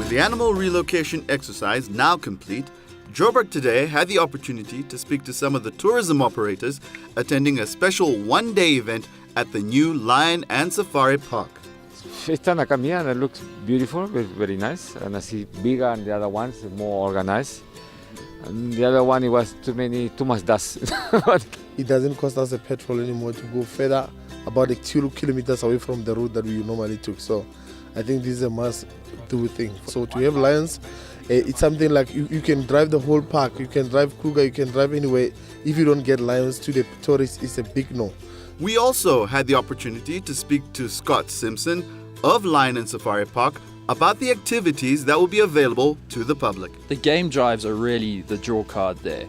With the animal relocation exercise now complete, Joburg Today had the opportunity to speak to some of the tourism operators attending a special one-day event at the new Lion and Safari Park. Esta acá mía, and it looks beautiful, very nice. And I see bigger and the other ones more organized. And the other one, it was too much dust. It doesn't cost us a petrol anymore to go further, about 2 kilometers away from the route that we normally took. So I think this is a must-do thing. So to have lions, it's something like you can drive the whole park, you can drive Kruger, you can drive anywhere. If you don't get lions to the tourists, it's a big no. We also had the opportunity to speak to Scott Simpson of Lion and Safari Park about the activities that will be available to the public. The game drives are really the draw card there.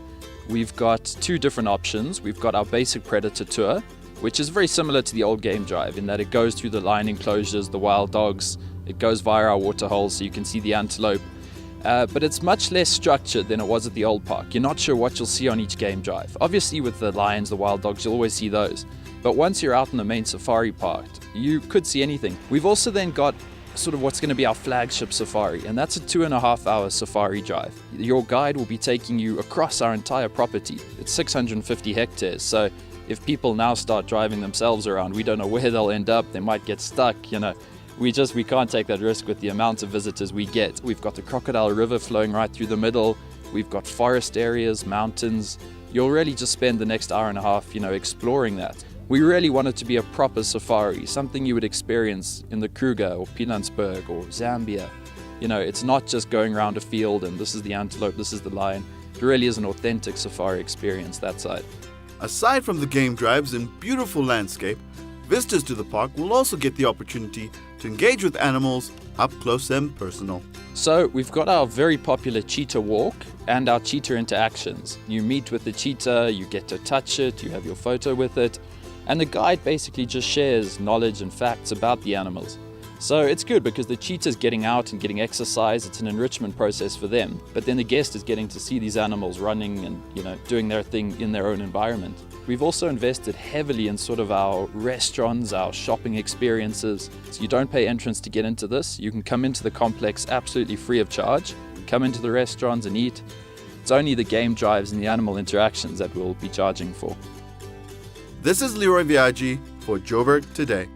We've got 2 different options. We've got our basic predator tour, which is very similar to the old game drive in that it goes through the lion enclosures, the wild dogs, it goes via our water holes so you can see the antelope. But it's much less structured than it was at the old park. You're not sure what you'll see on each game drive. Obviously with the lions, the wild dogs, you'll always see those. But once you're out in the main safari park, you could see anything. We've also then got sort of what's going to be our flagship safari, and that's a 2.5-hour safari drive. Your guide will be taking you across our entire property. It's 650 hectares, so if people now start driving themselves around, we don't know where they'll end up. They might get stuck, We can't take that risk with the amount of visitors we get. We've got the Crocodile River flowing right through the middle. We've got forest areas, mountains. You'll really just spend the next hour and a half, exploring that. We really want it to be a proper safari, something you would experience in the Kruger or Pilanesberg or Zambia. It's not just going around a field and this is the antelope, this is the lion. It really is an authentic safari experience, that side. Aside from the game drives and beautiful landscape, visitors to the park will also get the opportunity to engage with animals up close and personal. So we've got our very popular cheetah walk and our cheetah interactions. You meet with the cheetah, you get to touch it, you have your photo with it, and the guide basically just shares knowledge and facts about the animals. So it's good because the cheetah's getting out and getting exercise. It's an enrichment process for them. But then the guest is getting to see these animals running and doing their thing in their own environment. We've also invested heavily in sort of our restaurants, our shopping experiences. So you don't pay entrance to get into this. You can come into the complex absolutely free of charge. Come into the restaurants and eat. It's only the game drives and the animal interactions that we'll be charging for. This is Leroy Viaggi for Joburg Today.